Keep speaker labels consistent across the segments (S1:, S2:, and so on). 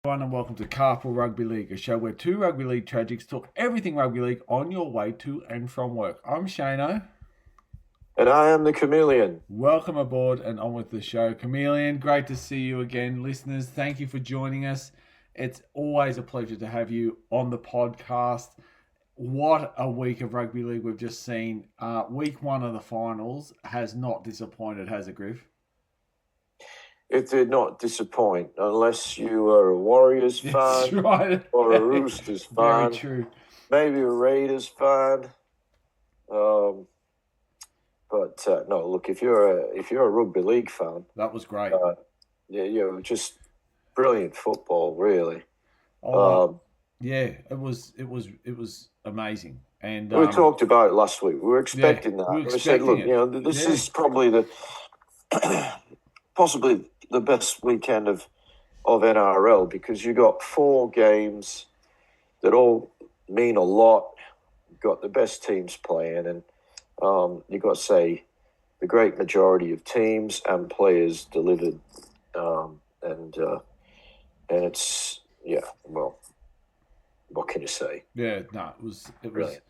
S1: Everyone, and welcome to Carpool Rugby League, a show where two rugby league tragics talk everything rugby league on your way to and from work. I'm Shane.
S2: And I am the Chameleon.
S1: Welcome aboard and on with the show. Chameleon, great to see you again. Listeners, thank you for joining us. It's always a pleasure to have you on the podcast. What a week of rugby league we've just seen. Week one of the finals has not disappointed, has it, Griff?
S2: It did not disappoint unless you are a Warriors
S1: That's
S2: fan
S1: right.
S2: or a Roosters fan.
S1: Very true.
S2: Maybe a Raiders fan. No, look, if you're a rugby league fan,
S1: That was great.
S2: just brilliant football, really.
S1: Yeah, it was amazing. And
S2: we talked about it last week. We were expecting that.
S1: we
S2: said, look, this is probably possibly the best weekend of NRL because you got 4 games that all mean a lot. You've got the best teams playing, and you've got to say the great majority of teams and players delivered. And it's, what can you say?
S1: Yeah, no, it was
S2: Brilliant.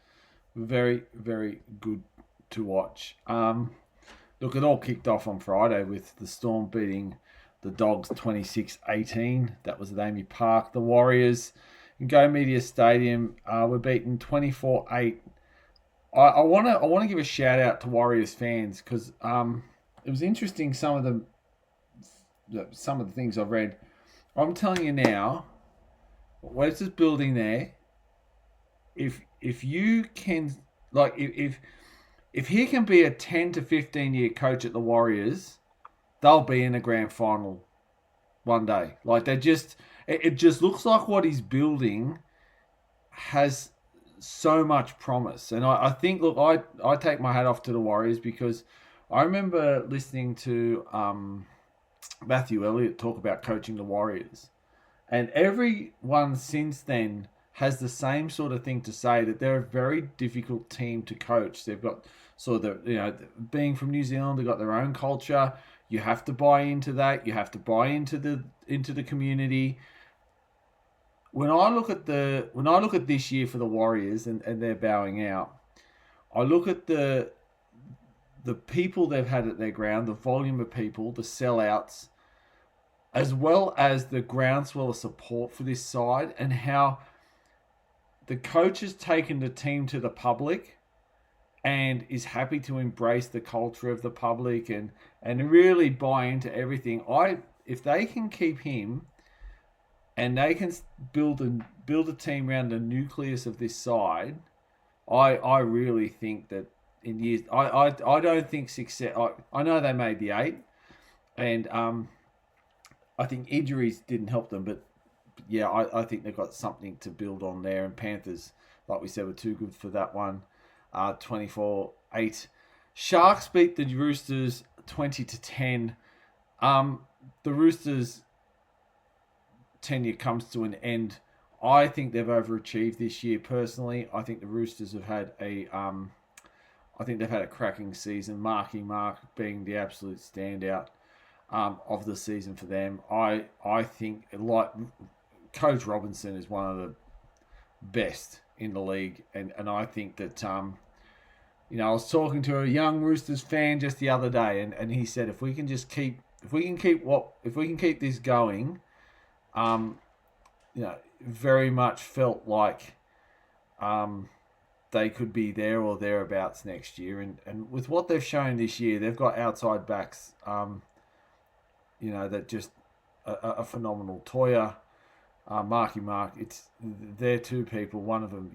S1: very, very good to watch. Look, it all kicked off on Friday with the Storm beating the Dogs 26-18. That was at Amy Park. The Warriors in Go Media Stadium were beaten 24-8. I want to give a shout out to Warriors fans because it was interesting some of the things I've read. I'm telling you now, Wes is building there. If you can, like, if he can be a 10 to 15 year coach at the Warriors, they'll be in a grand final one day. Like, it just looks like what he's building has so much promise. And I think, look, I take my hat off to the Warriors because I remember listening to Matthew Elliott talk about coaching the Warriors. And everyone since then has the same sort of thing to say, that they're a very difficult team to coach. They've got being from New Zealand, they've got their own culture. You have to buy into that. You have to buy into the community. When I look at this year for the Warriors and they're bowing out, I look at the people they've had at their ground, the volume of people, the sellouts, as well as the groundswell of support for this side, and how the coach has taken the team to the public and is happy to embrace the culture of the public and really buy into everything. If they can keep him and they can build a team around the nucleus of this side, I really think that in years, I don't think success. I know they made the 8, and I think injuries didn't help them, but yeah, I think they've got something to build on there. And Panthers, like we said, were too good for that one. 24-8. Sharks beat the Roosters 20-10. The Roosters' tenure comes to an end. I think they've overachieved this year. Personally, I think the Roosters have had a cracking season. Marky Mark being the absolute standout of the season for them. I think, like, Coach Robinson is one of the best in the league, and I think that I was talking to a young Roosters fan just the other day, and he said if we can keep this going, very much felt like they could be there or thereabouts next year, and with what they've shown this year, they've got outside backs. That just a phenomenal. Toya, Marky Mark, they're two people. One of them,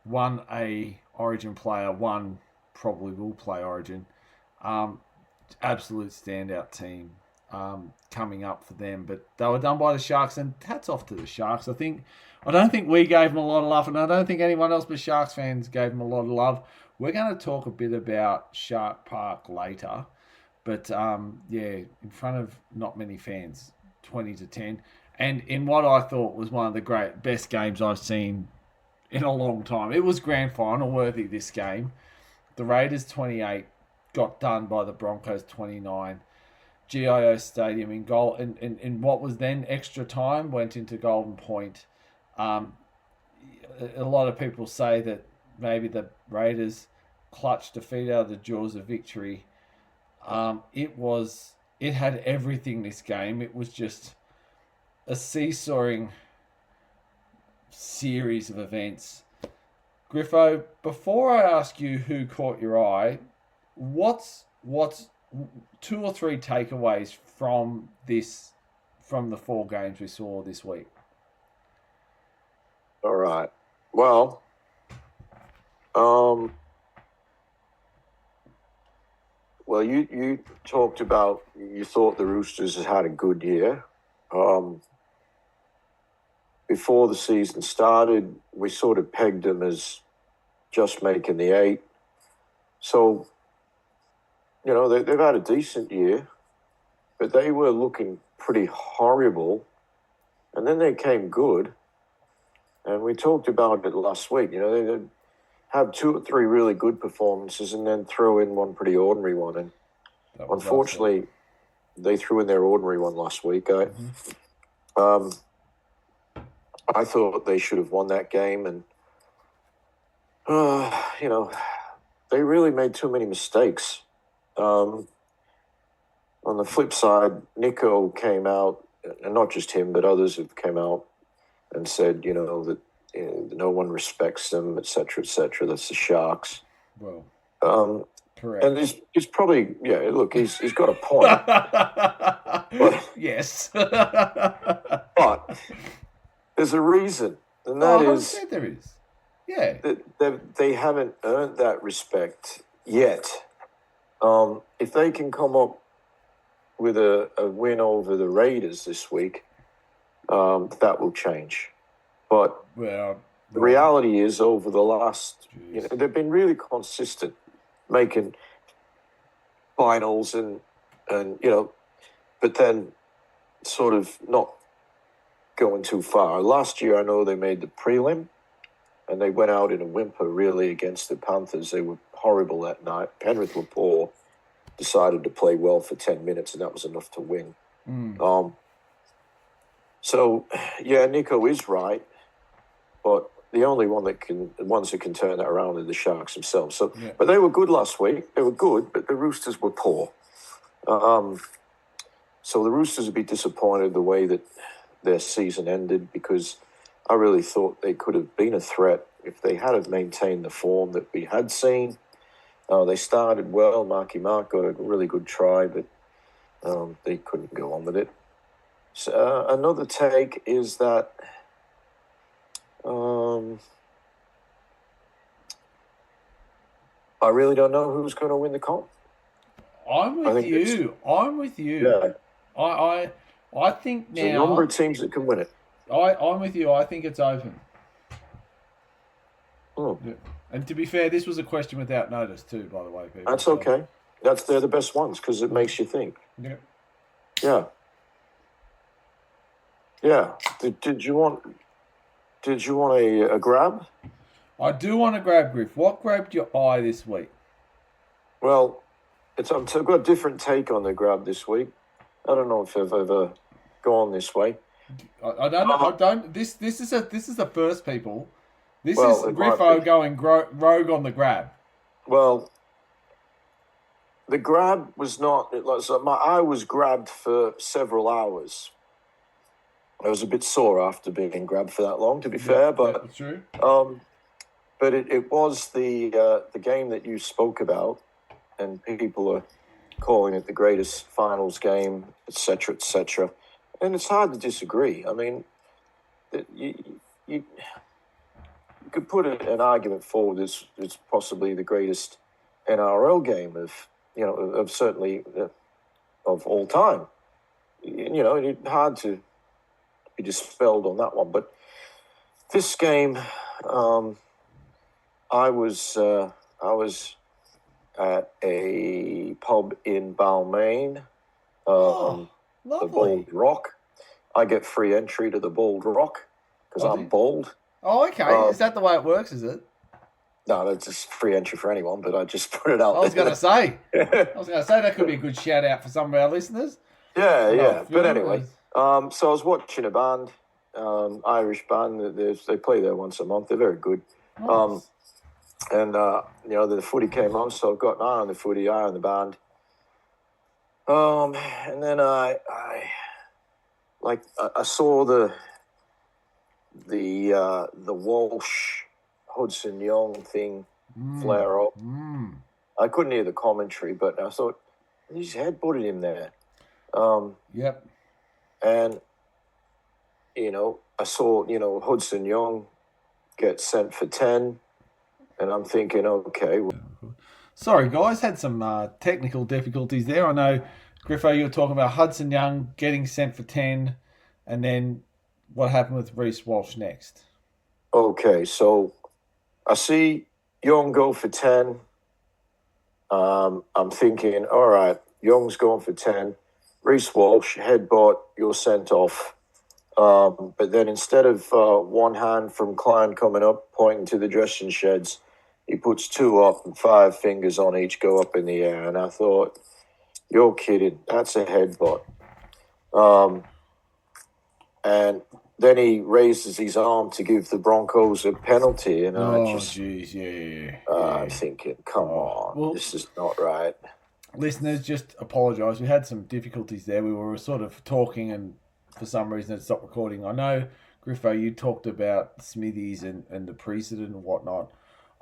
S1: one a Origin player, one probably will play Origin. Absolute standout team coming up for them, but they were done by the Sharks, and hats off to the Sharks. I don't think we gave them a lot of love, and I don't think anyone else but Sharks fans gave them a lot of love. We're going to talk a bit about Shark Park later. But, in front of not many fans, 20-10. And in what I thought was one of the best games I've seen in a long time. It was grand final worthy, this game. The Raiders 28 got done by the Broncos 29. GIO Stadium in what was then extra time, went into Golden Point. A lot of people say that maybe the Raiders clutched defeat out of the jaws of victory. It had everything, this game. It was just a seesawing series of events. Griffo, before I ask you who caught your eye, what's 2 or 3 takeaways from the 4 games we saw this week?
S2: All right. Well, you talked about you thought the Roosters had a good year. Before the season started, we sort of pegged them as just making the 8. So, they've had a decent year, but they were looking pretty horrible. And then they came good. And we talked about it last week. They'd have 2 or 3 really good performances and then throw in one pretty ordinary one. And unfortunately, they threw in their ordinary one last week. I thought they should have won that game. And, they really made too many mistakes. On the flip side, Nico came out, and not just him, but others have came out and said, that no one respects them, etc., etc. That's the Sharks.
S1: Well,
S2: correct. And he's probably, look, he's got a point. But,
S1: yes.
S2: But there's a reason, and that is
S1: there is. Yeah.
S2: That they haven't earned that respect yet. If they can come up with a win over the Raiders this week, that will change. But the reality is, over the last, they've been really consistent, making finals and but then sort of not going too far. Last year, I know they made the prelim, and they went out in a whimper, really, against the Panthers. They were horrible that night. Penrith were poor, decided to play well for 10 minutes, and that was enough to win. So, Nico is right, but the only ones that can turn that around are the Sharks themselves. So, But they were good last week. They were good, but the Roosters were poor. So the Roosters would be disappointed the way that their season ended, because I really thought they could have been a threat if they had have maintained the form that we had seen. They started well. Marky Mark got a really good try, but they couldn't go on with it. So, another take is that I really don't know who's going to win the comp.
S1: I'm with you.
S2: Yeah.
S1: I think now...
S2: There's a number of teams that can win it.
S1: I'm with you. I think it's open.
S2: Yeah.
S1: And to be fair, this was a question without notice too, by the way, people.
S2: That's okay. They're the best ones because it makes you think.
S1: Yeah.
S2: Yeah. Yeah. Did you want a grab?
S1: I do want to grab, Griff. What grabbed your eye this week?
S2: Well, I've got a different take on the grab this week. I don't know if I've ever gone this way.
S1: I don't know. I don't. This is the first, people. This is Griffo going rogue on the grab.
S2: Well, the grab was not. My eye was grabbed for several hours. I was a bit sore after being grabbed for that long, to be fair, but
S1: that's true.
S2: But it was the game that you spoke about, and people are calling it the greatest finals game, etc., etc. And it's hard to disagree. I mean, you could put an argument forward as it's possibly the greatest NRL game of certainly of all time. It's hard to be dispelled on that one. But this game, I was at a pub in Balmain, the Bald Rock. I get free entry to the Bald Rock because I'm bald.
S1: Oh, okay. Is that the way it works, is it?
S2: No, that's just free entry for anyone, but I just put it out
S1: I was
S2: there.
S1: going to say. That could be a good shout out for some of our listeners.
S2: Yeah. But anyway, so I was watching a band, Irish band. They play there once a month. They're very good.
S1: Nice.
S2: And the footy came on, so I got an eye on the footy, eye on the band. And then I saw the Walsh Hudson Young thing flare up. I couldn't hear the commentary, but I thought he's headbutted him there.
S1: Yep.
S2: And I saw Hudson Young get sent for 10, and I'm thinking, okay.
S1: Sorry, guys, had some technical difficulties there. I know, Griffo, you were talking about Hudson Young getting sent for 10, and then what happened with Reece Walsh next?
S2: Okay, so I see Young go for 10. I'm thinking, all right, Young's going for 10. Reece Walsh, headbutt, you're sent off. But then instead of one hand from Klein coming up, pointing to the dressing sheds, he puts 2 up and 5 fingers on each go up in the air. And I thought, you're kidding. That's a headbutt. And then he raises his arm to give the Broncos a penalty. And I'm thinking, come on, this is not right.
S1: Listeners, just apologise. We had some difficulties there. We were sort of talking and for some reason it stopped recording. I know, Griffo, you talked about Smithies and the precedent and whatnot.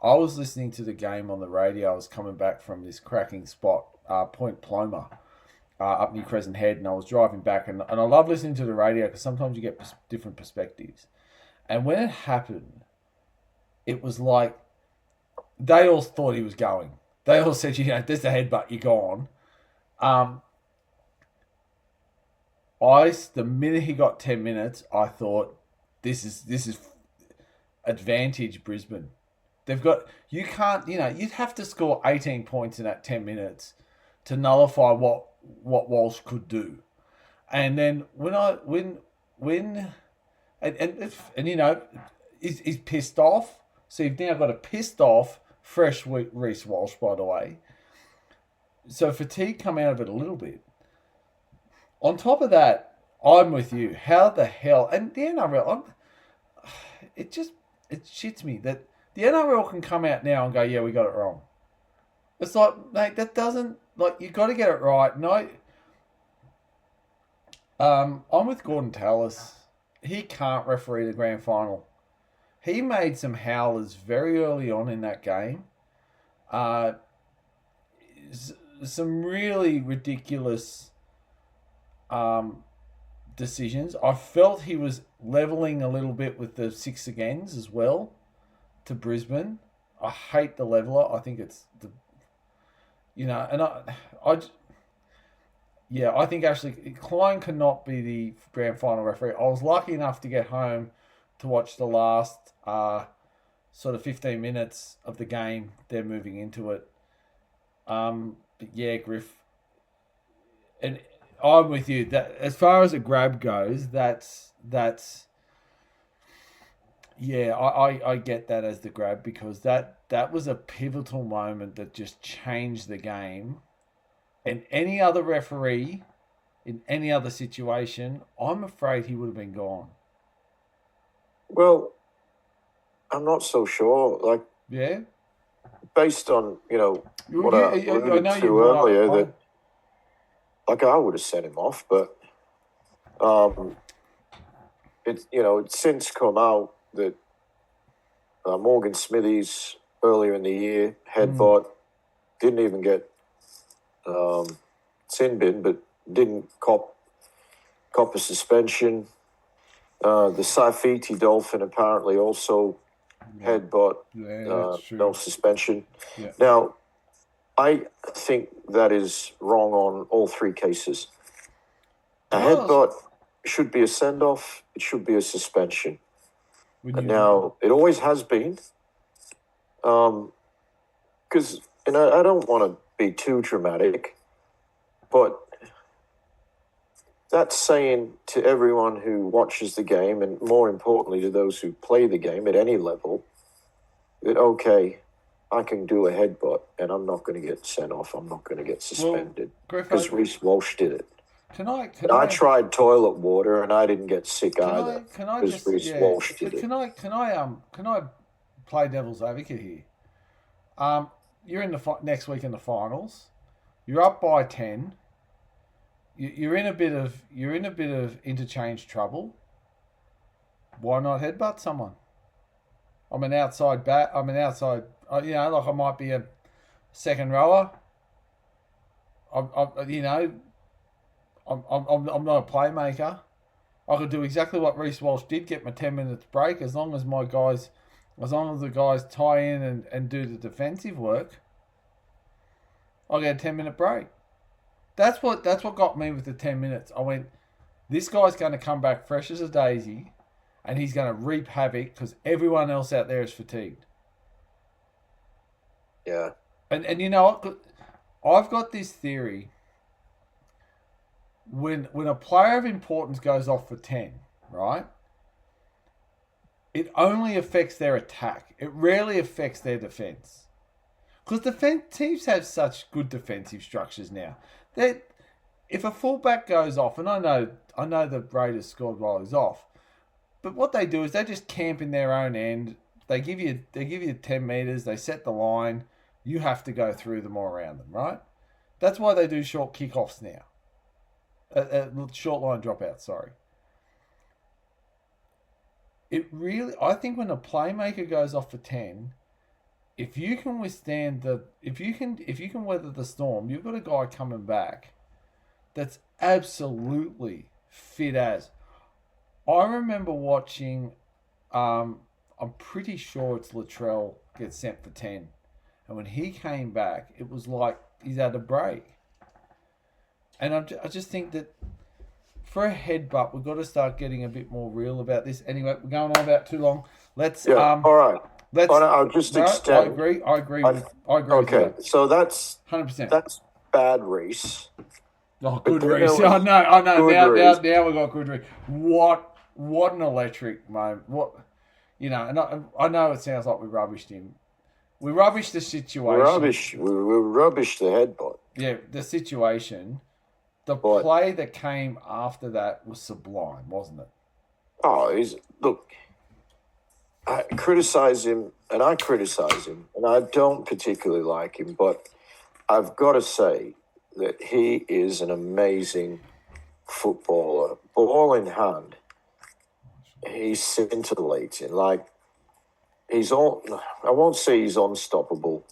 S1: I was listening to the game on the radio. I was coming back from this cracking spot, Point Ploma, up near Crescent Head, and I was driving back. And I love listening to the radio because sometimes you get different perspectives. And when it happened, it was like they all thought he was going. They all said, there's the headbutt, you're gone. The minute he got 10 minutes, I thought, this is advantage Brisbane. You'd have to score 18 points in that 10 minutes to nullify what Walsh could do. And then he's pissed off. So you've now got a pissed off, fresh Reece Walsh, by the way. So fatigue come out of it a little bit. On top of that, I'm with you. How the hell? And the NRL, it shits me that the NRL can come out now and go, yeah, we got it wrong. It's like, mate, that doesn't, you got to get it right. No, I'm with Gordon Tallis. He can't referee the grand final. He made some howlers very early on in that game. Some really ridiculous decisions. I felt he was levelling a little bit with the 6 agains as well to Brisbane. I hate the leveller. I think it's I think actually Klein cannot be the grand final referee. I was lucky enough to get home to watch the last sort of 15 minutes of the game. They're moving into it. But yeah, Griff, and I'm with you. That as far as a grab goes, that's yeah, I get that as the grab because that was a pivotal moment that just changed the game. And any other referee in any other situation, I'm afraid he would have been gone.
S2: Well, I'm not so sure.
S1: Yeah,
S2: based on what I alluded to earlier, I would have sent him off, but it's since come out that Morgan Smithies earlier in the year headbutt didn't even get sin bin, but didn't cop a suspension. The Saifiti Dolphin apparently also headbutt, no suspension.
S1: Yeah.
S2: Now, I think that is wrong on all 3 cases. A headbutt should be a send-off. It should be a suspension. And now, it always has been. Because, I don't want to be too dramatic, but that's saying to everyone who watches the game, and more importantly to those who play the game at any level, that, okay, I can do a headbutt, and I'm not going to get sent off. I'm not going to get suspended because Reece Walsh did it.
S1: Can I
S2: tried toilet water, and I didn't get sick either.
S1: Can I
S2: because Reece Walsh did
S1: it. Can I play devil's advocate here? You're in the next week in the finals. You're up by 10. You're in a bit of interchange trouble. Why not headbutt someone? I'm an outside bat. I might be a second rower. I'm not a playmaker. I could do exactly what Reece Walsh did, get my 10 minutes break, as long as the guys tie in and do the defensive work. I'll get a 10-minute break. That's what got me with the 10 minutes. I went, this guy's going to come back fresh as a daisy, and he's going to reap havoc because everyone else out there is fatigued.
S2: Yeah.
S1: And you know what? I've got this theory. When a player of importance goes off for 10, right? It only affects their attack. It rarely affects their defense. Because teams have such good defensive structures now that if a fullback goes off, and I know the Raiders scored while he's off, but what they do is they just camp in their own end. They give you 10 meters. They set the line. You have to go through them or around them, right? That's why they do short kickoffs now. Short line dropouts, sorry. I think when a playmaker goes off for 10, if you can weather the storm, you've got a guy coming back that's absolutely fit as. I remember watching, I'm pretty sure it's Latrell gets sent for 10. And when he came back, it was like he's had a break. And I just think that for a headbutt, we've got to start getting a bit more real about this. Anyway, we're going on about too long. Let's
S2: all right. I'll just extend.
S1: I agree.
S2: Okay, so that's
S1: 100%.
S2: That's bad, Reece.
S1: Oh, good Reece. I know. Now we've got good Reece. What an electric moment. And I know it sounds like we rubbished him. We rubbished the situation.
S2: We rubbished the headbutt.
S1: Yeah, the situation. The play that came after that was sublime, wasn't it?
S2: Oh, look, I criticize him, and I don't particularly like him, but I've got to say that he is an amazing footballer. Ball in hand, he's scintillating. I won't say he's unstoppable,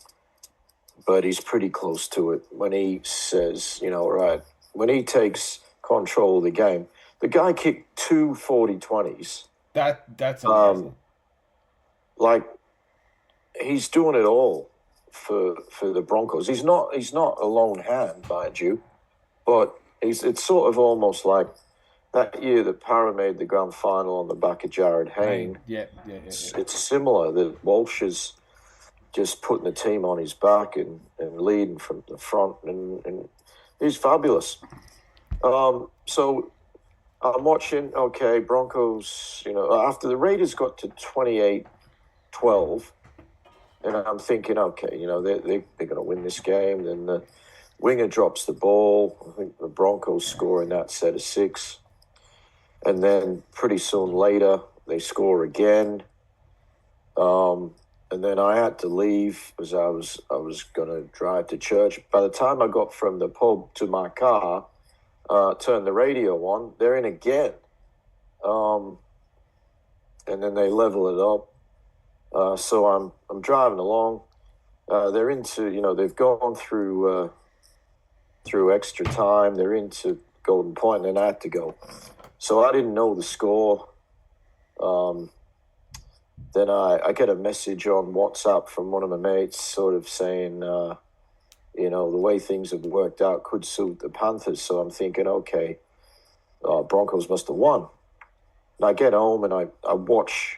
S2: but he's pretty close to it when he says, right, when he takes control of the game. The guy kicked 2 40-20s.
S1: That's amazing.
S2: He's doing it all for the Broncos. He's not a lone hand, mind you, but it's sort of almost like that year that Para made the grand final on the back of Jared Hayne.
S1: Yeah.
S2: It's similar that Walsh is just putting the team on his back and leading from the front, and he's fabulous. So I'm watching, Broncos, after the Raiders got to 28-12, and I'm thinking, they're going to win this game. Then the winger drops the ball. I think the Broncos score in that set of 6. And then pretty soon later, they score again. And then I had to leave because I was going to drive to church. By the time I got from the pub to my car, turned the radio on, they're in again. And then they level it up. So I'm driving along. They're into, they've gone through extra time. They're into Golden Point, and I had to go. So I didn't know the score. Then I get a message on WhatsApp from one of my mates sort of saying, the way things have worked out could suit the Panthers. So I'm thinking, Broncos must have won. And I get home and I watch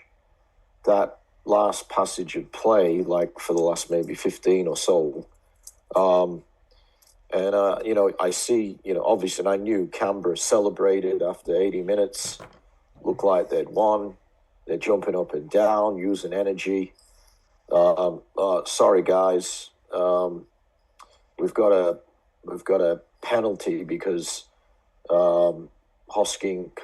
S2: that last passage of play, for the last maybe 15 or so. I see, obviously, and I knew Canberra celebrated after 80 minutes, looked like they'd won. They're jumping up and down, using energy. Sorry guys, we've got a penalty because Hosking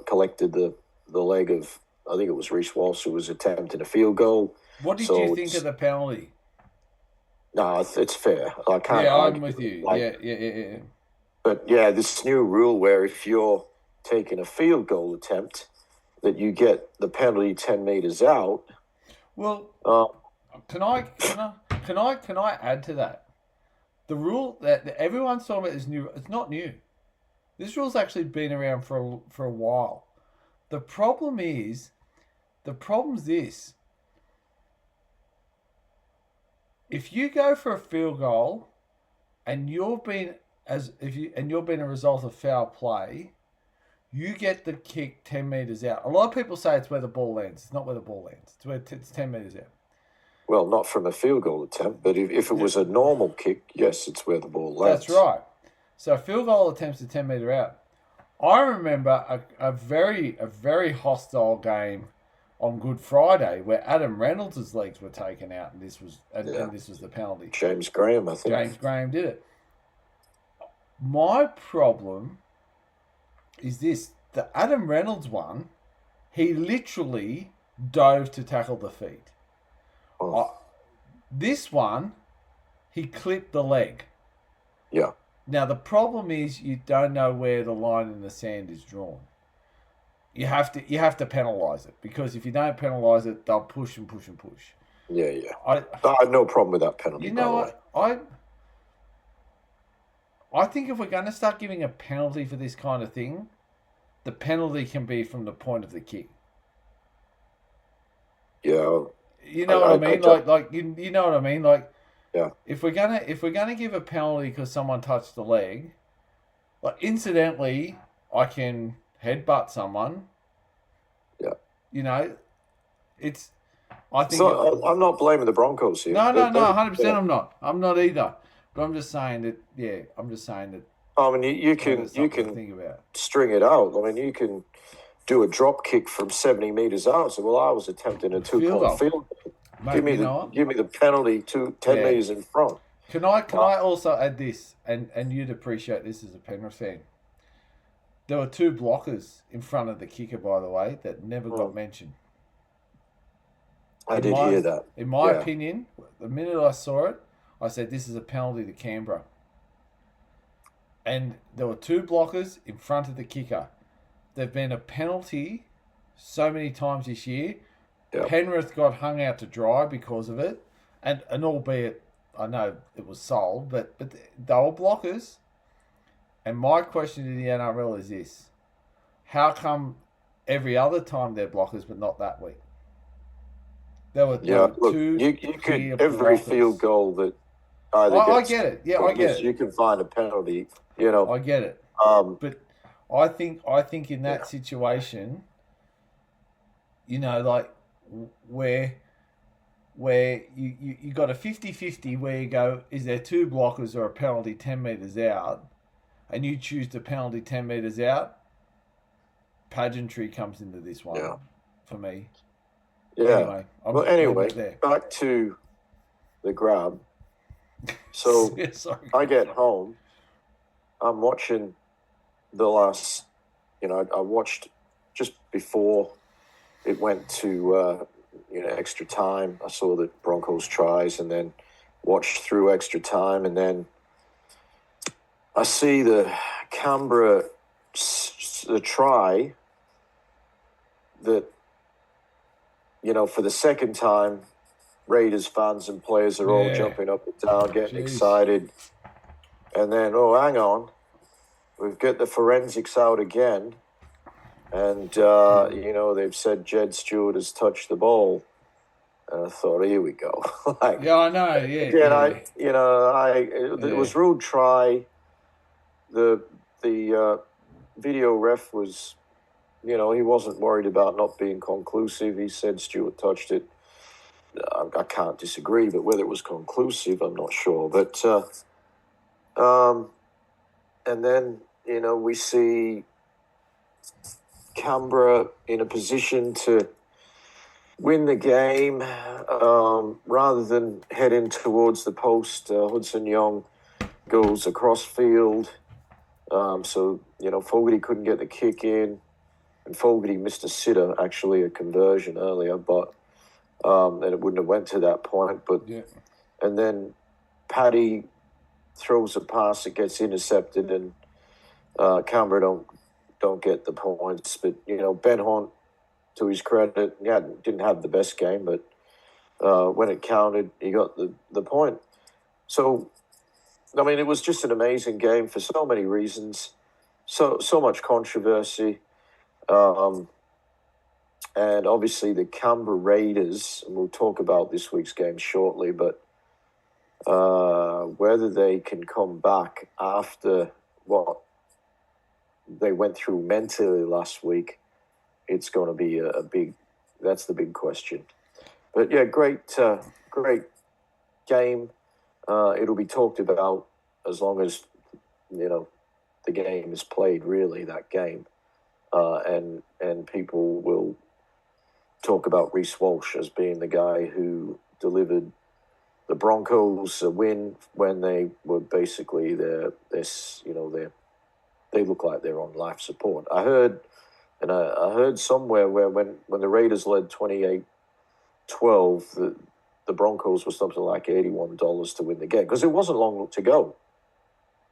S2: collected the leg of, I think it was Reece Walsh, who was attempting a field goal.
S1: What did you think of the penalty?
S2: No, it's fair. I can't
S1: Yeah,
S2: argue.
S1: I'm with you. Yeah.
S2: But yeah, this new rule where if you're taking a field goal attempt, that you get the penalty 10 meters out.
S1: Well, can I add to that? The rule that everyone's talking about is new. It's not new. This rule's actually been around for a while. The problem's this: if you go for a field goal, and you've been a result of foul play, you get the kick 10 meters out. A lot of people say it's where the ball lands. It's not where the ball lands. It's 10 meters out.
S2: Well, not from a field goal attempt, but if it was a normal kick, yes, it's where the ball lands.
S1: That's right. So field goal attempts are 10 meter out. I remember a very hostile game on Good Friday where Adam Reynolds' legs were taken out, and this was the penalty.
S2: James Graham, I think.
S1: James Graham did it. My problem is this: the Adam Reynolds one, he literally dove to tackle the feet. This one, he clipped the leg.
S2: Yeah.
S1: Now, the problem is you don't know where the line in the sand is drawn. You have to penalise it, because if you don't penalise it, they'll push and push and push.
S2: Yeah. I have no problem with that penalty.
S1: You know what? I think if we're going to start giving a penalty for this kind of thing, the penalty can be from the point of the kick.
S2: Yeah.
S1: You know what I mean? You know what I mean? Like,
S2: yeah.
S1: If we're gonna give a penalty because someone touched the leg, like incidentally, I can headbutt someone.
S2: Yeah.
S1: You know, it's. I think.
S2: So I'm not blaming the Broncos here.
S1: No, 100%. I'm not. I'm not either. But I'm just saying that. Yeah, I'm just saying that.
S2: I mean, you can
S1: think about.
S2: String it out. I mean, you can do a drop kick from 70 meters out. So, well, I was attempting a 2-point field goal. Mate, give me the penalty 10 meters in front.
S1: Can I also add this, and you'd appreciate this as a Penrith fan. There were 2 blockers in front of the kicker, by the way, that never got mentioned.
S2: I did hear that.
S1: In my opinion, the minute I saw it, I said this is a penalty to Canberra. And there were 2 blockers in front of the kicker. There've been a penalty so many times this year. Yep. Penrith got hung out to dry because of it, and albeit I know it was sold, but they were blockers. And my question to the NRL is this: how come every other time they're blockers, but not that week? There were 2
S2: you could every field goal that either
S1: I get it. Yeah, I get it.
S2: You can find a penalty. You know,
S1: I get it. But I think in that situation, you know, like. Where you got a 50-50 where you go, is there 2 blockers or a penalty 10 metres out, and you choose the penalty 10 metres out, pageantry comes into this one for me.
S2: Yeah. Anyway, back to the grab. So I get home, I'm watching the last, I watched just before it went to extra time. I saw the Broncos tries and then watched through extra time, and then I see the Canberra the try that for the second time, Raiders fans and players are all jumping up and down, getting excited, and then hang on, we've got the forensics out again. And, they've said Jed Stewart has touched the ball. And I thought, here we go.
S1: I know,
S2: Again, it was ruled try. The video ref was, he wasn't worried about not being conclusive. He said Stewart touched it. I can't disagree, but whether it was conclusive, I'm not sure. But, and then, we see Canberra in a position to win the game rather than heading towards the post. Hudson Young goes across field. So, Fogarty couldn't get the kick in. And Fogarty missed a sitter, actually, a conversion earlier, but and it wouldn't have went to that point. But
S1: Yeah.
S2: And then Paddy throws a pass that gets intercepted, and Canberra don't get the points. But, Ben Hunt, to his credit, didn't have the best game, but when it counted, he got the point. So, I mean, it was just an amazing game for so many reasons. So much controversy. And obviously the Canberra Raiders, and we'll talk about this week's game shortly, but whether they can come back after what they went through mentally last week, it's going to be that's the big question. But yeah, great game. It'll be talked about as long as, the game is played, really, that game. And people will talk about Reece Walsh as being the guy who delivered the Broncos a win when they were basically they look like they're on life support. I heard somewhere where when the Raiders led 28-12, the Broncos were something like $81 to win the game because it wasn't long to go.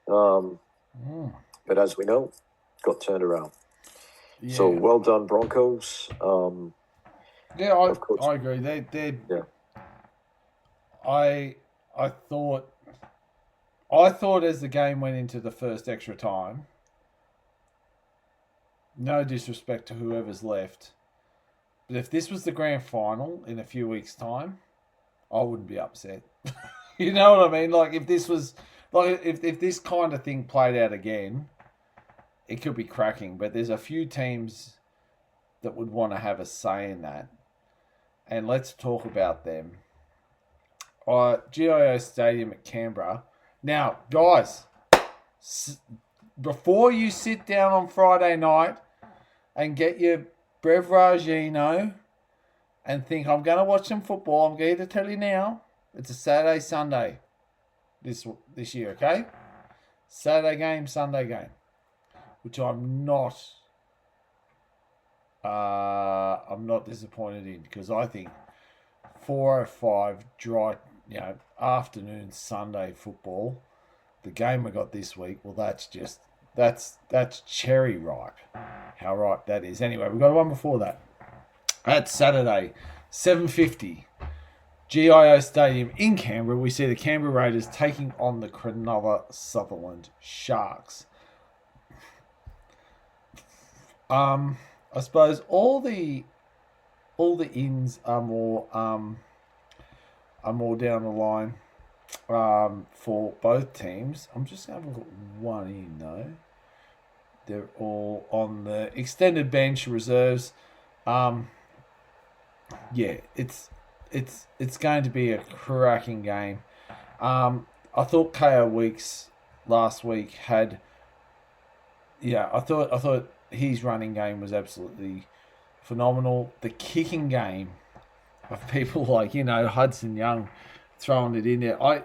S2: But as we know, got turned around. Yeah. So well done, Broncos.
S1: Yeah, I agree. They
S2: yeah.
S1: I thought as the game went into the first extra time, no disrespect to whoever's left, but if this was the grand final in a few weeks' time, I wouldn't be upset. You know what I mean? Like if this was if this kind of thing played out again, it could be cracking. But there's a few teams that would want to have a say in that. And let's talk about them. GIO Stadium at Canberra. Now, guys, before you sit down on Friday night and get your Brevragino and think, I'm going to watch some football, I'm going to tell you now, it's a Saturday, Sunday this year, okay? Saturday game, Sunday game, which I'm not disappointed in because I think 4:05 dry, afternoon Sunday football, the game we got this week, well, that's cherry ripe. How ripe that is. Anyway, we've got one before that. That's Saturday, 7:50, GIO Stadium in Canberra. We see the Canberra Raiders taking on the Cronulla Sutherland Sharks. I suppose all the ins are more down the line for both teams. I'm just going to look at one in though. They're all on the extended bench reserves. Yeah, it's going to be a cracking game. I thought KO Weeks last week had. Yeah, I thought his running game was absolutely phenomenal. The kicking game of people like Hudson Young throwing it in there. I'm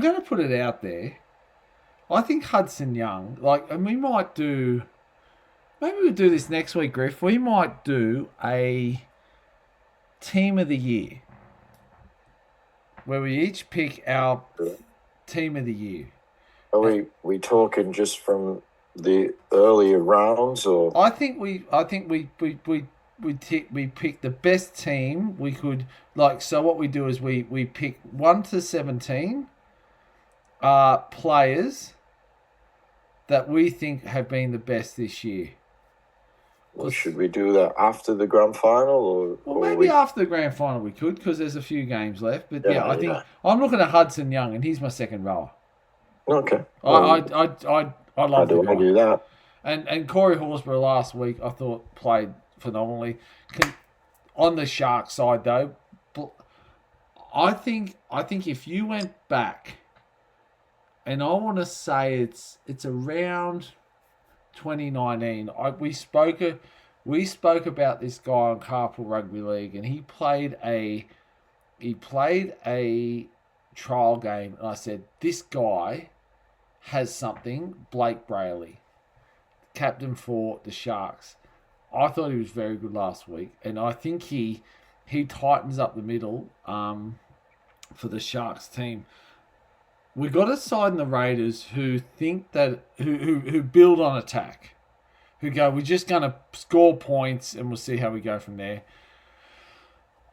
S1: going to put it out there. I think Hudson Young, and we might do. Maybe we'll do this next week, Griff. We might do a team of the year where we each pick our team of the year.
S2: Are we talking just from the earlier rounds, or?
S1: I think we pick the best team we could. So what we do is we pick 1 to 17 players that we think have been the best this year.
S2: Well, should we do that after the grand final, or
S1: maybe after the grand final we could, because there's a few games left. But I think I'm looking at Hudson Young, and he's my second rower.
S2: Okay.
S1: I love the guy.
S2: I do that.
S1: And Corey Horsburgh last week I thought played phenomenally. On the Sharks side though, I think if you went back, and I want to say it's around 2019. We spoke We spoke about this guy on Carpool Rugby League, and he played a trial game, and I said, this guy has something. Blake Brayley, captain for the Sharks. I thought he was very good last week, and I think he tightens up the middle for the Sharks team. We've got a side in the Raiders who think that who build on attack, who go, we're just going to score points and we'll see how we go from there.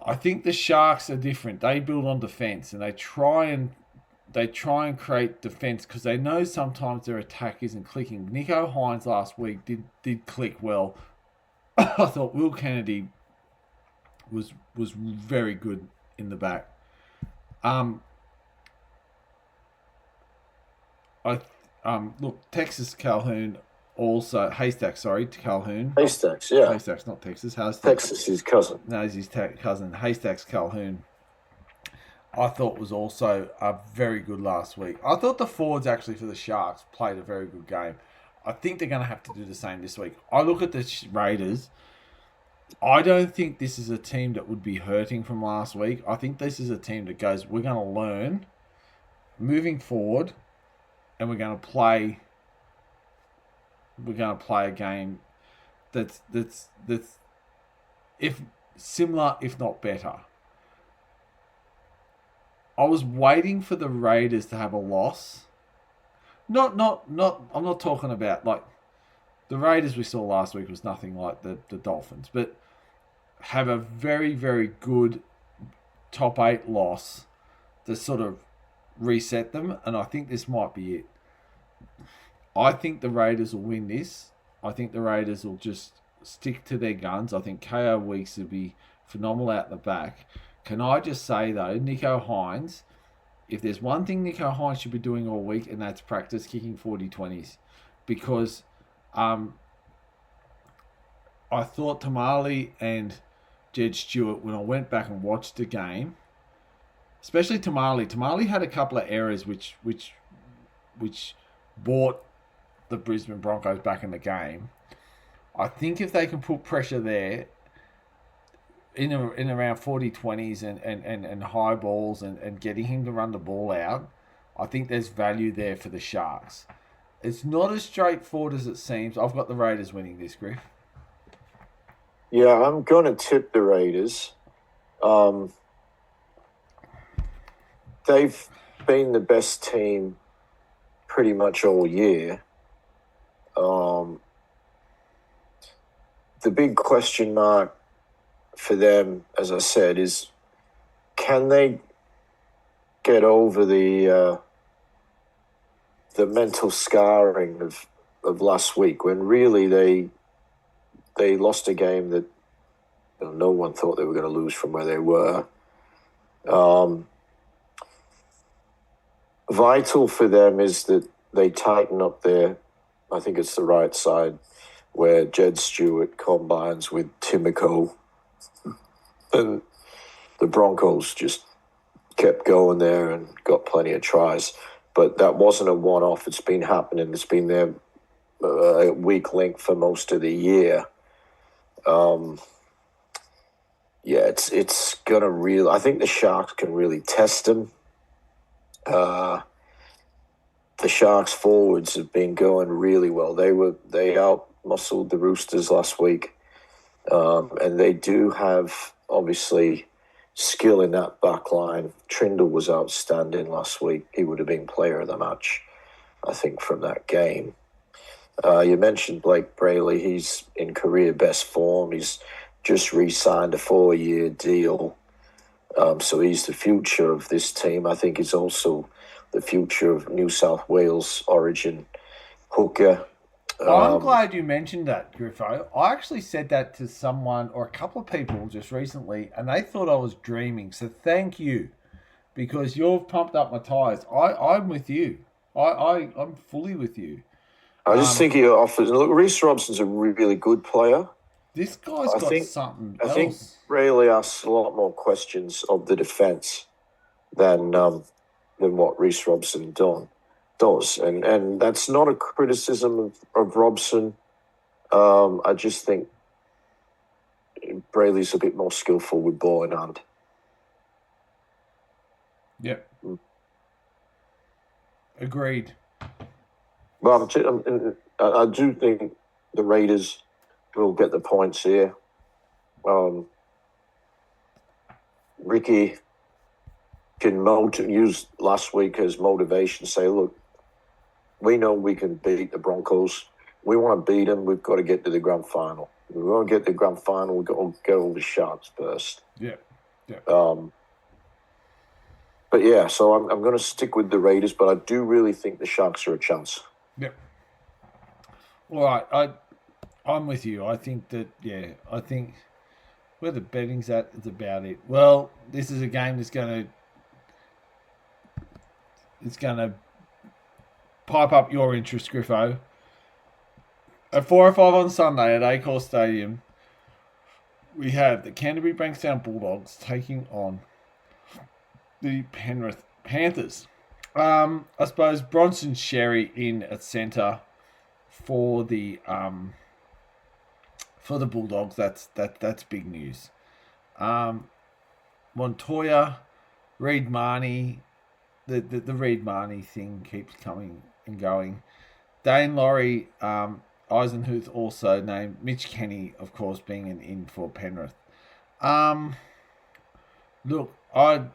S1: I think the Sharks are different. They build on defense and they try and create defense because they know sometimes their attack isn't clicking. Nico Hines last week did click well. I thought Will Kennedy was very good in the back. Look, Texas Calhoun also Haystacks, Calhoun.
S2: Haystacks, yeah.
S1: Haystacks, not Texas.
S2: Texas, his cousin.
S1: No, he's his cousin. Haystacks Calhoun, I thought was also very good last week. I thought the forwards actually for the Sharks played a very good game. I think they're going to have to do the same this week. I look at the Raiders. I don't think this is a team that would be hurting from last week. I think this is a team that goes, we're going to learn moving forward, and we're going to play a game that's if similar, if not better. I was waiting for the Raiders to have a loss. Not. I'm not talking about like the Raiders we saw last week was nothing like the Dolphins, but have a very, very good top 8 loss to sort of reset them, and I think this might be it. I think the Raiders will win this. I think the Raiders will just stick to their guns. I think KO Weeks will be phenomenal out the back. Can I just say, though, Nico Hines, if there's one thing Nico Hines should be doing all week, and that's practice kicking 40-20s. Because I thought Tamale and Jed Stewart, when I went back and watched the game, especially Tamale had a couple of errors which brought the Brisbane Broncos back in the game. I think if they can put pressure there in around 40-20s and high balls and getting him to run the ball out, I think there's value there for the Sharks. It's not as straightforward as it seems. I've got the Raiders winning this, Griff.
S2: Yeah, I'm going to tip the Raiders. They've been the best team pretty much all year. The big question mark for them, as I said, is can they get over the mental scarring of last week when really they lost a game that no one thought they were going to lose from where they were. Vital for them is that they tighten up I think it's the right side, where Jed Stewart combines with Timico. And the Broncos just kept going there and got plenty of tries. But that wasn't a one-off. It's been happening. It's been their weak link for most of the year. It's going to really... I think the Sharks can really test them. The Sharks forwards have been going really well. They out-muscled the Roosters last week. And they do have, obviously, skill in that back line. Trindle was outstanding last week. He would have been player of the match, I think, from that game. You mentioned Blake Brayley. He's in career best form. He's just re-signed a 4-year deal. So he's the future of this team. I think he's also the future of New South Wales origin hooker.
S1: I'm glad you mentioned that, Griffo. I actually said that to someone or a couple of people just recently, and they thought I was dreaming. So thank you, because you've pumped up my tyres. I'm with you. I'm fully with you.
S2: I just think he offers... Look, Reece Robson's a really good player.
S1: This guy's got something else.
S2: I think Rayleigh asks a lot more questions of the defence than what Reece Robson does. And that's not a criticism of Robson. I just think Brayley's a bit more skillful with ball in hand.
S1: Yep. Agreed.
S2: Well, I do think the Raiders will get the points here. Ricky can use last week as motivation. Say, look, we know we can beat the Broncos. We want to beat them. We've got to get to the grand final. We want to get to the grand final. We've got to get over the Sharks first.
S1: Yeah.
S2: But yeah, so I'm going to stick with the Raiders, but I do really think the Sharks are a chance.
S1: Yep. All right, I'm with you. I think that, I think where the betting's at is about it. Well, this is a game that's going to pipe up your interest, Griffo. At 4:05 on Sunday at Acor Stadium, we have the Canterbury Bankstown Bulldogs taking on the Penrith Panthers. I suppose Bronson Sherry in at centre for the Bulldogs. That's big news. Montoya, Reid Marnie, the Reid Marnie thing keeps coming and going. Dane Laurie, Eisenhuth also named. Mitch Kenny, of course, being an in for Penrith. Look, I'm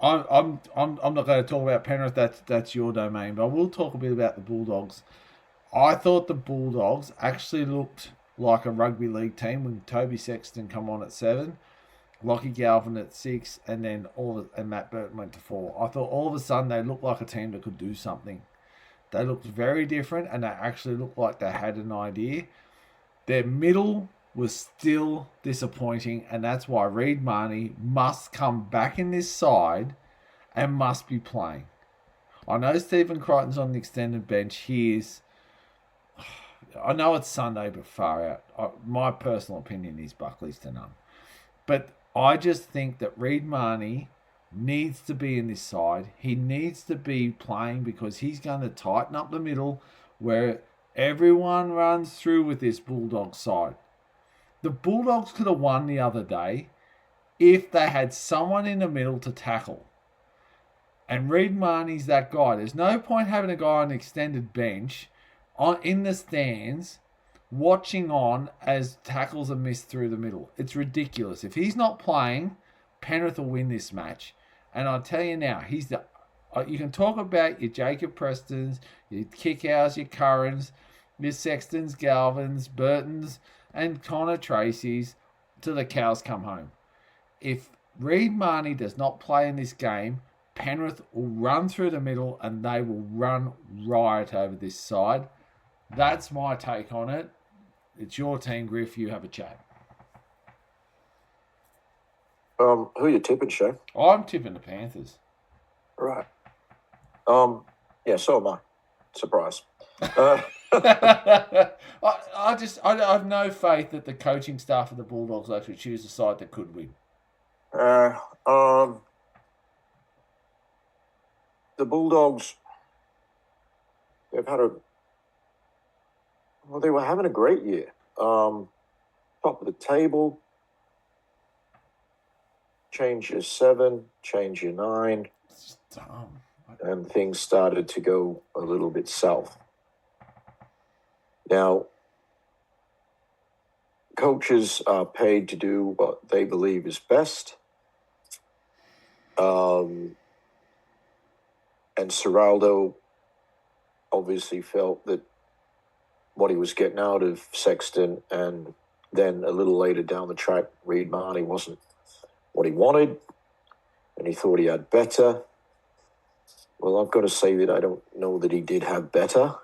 S1: not going to talk about Penrith. That's your domain, but I will talk a bit about the Bulldogs. I thought the Bulldogs actually looked like a rugby league team when Toby Sexton come on at 7, Lockie Galvin at 6, and then and Matt Burton went to 4. I thought all of a sudden they looked like a team that could do something. They looked very different, and they actually looked like they had an idea. Their middle was still disappointing, and that's why Reid Marnie must come back in this side and must be playing. I know Stephen Crichton's on the extended bench. I know it's Sunday, but far out. My personal opinion is Buckley's to none. But I just think that Reid Marnie needs to be in this side. He needs to be playing because he's going to tighten up the middle where everyone runs through with this Bulldog side. The Bulldogs could have won the other day if they had someone in the middle to tackle. And Reid Marnie's that guy. There's no point having a guy on an extended bench in the stands watching on as tackles are missed through the middle. It's ridiculous. If he's not playing, Penrith will win this match. And I'll tell you now, you can talk about your Jacob Prestons, your Kickouts, your Currans, your Sextons, Galvins, Burtons, and Connor Tracy's till the cows come home. If Reid Marnie does not play in this game, Penrith will run through the middle and they will run riot over this side. That's my take on it. It's your team, Griff. You have a chat.
S2: Who are you tipping, Shane?
S1: I'm tipping the Panthers.
S2: Right. Yeah, so am I. Surprise.
S1: I have no faith that the coaching staff of the Bulldogs will actually choose a side that could win.
S2: The Bulldogs, they were having a great year. Top of the table, change your 7, change your 9, and things started to go a little bit south. Now, coaches are paid to do what they believe is best. And Serraldo obviously felt that what he was getting out of Sexton and then a little later down the track, Reid Marnie wasn't what he wanted and he thought he had better. Well, I've got to say that I don't know that he did have better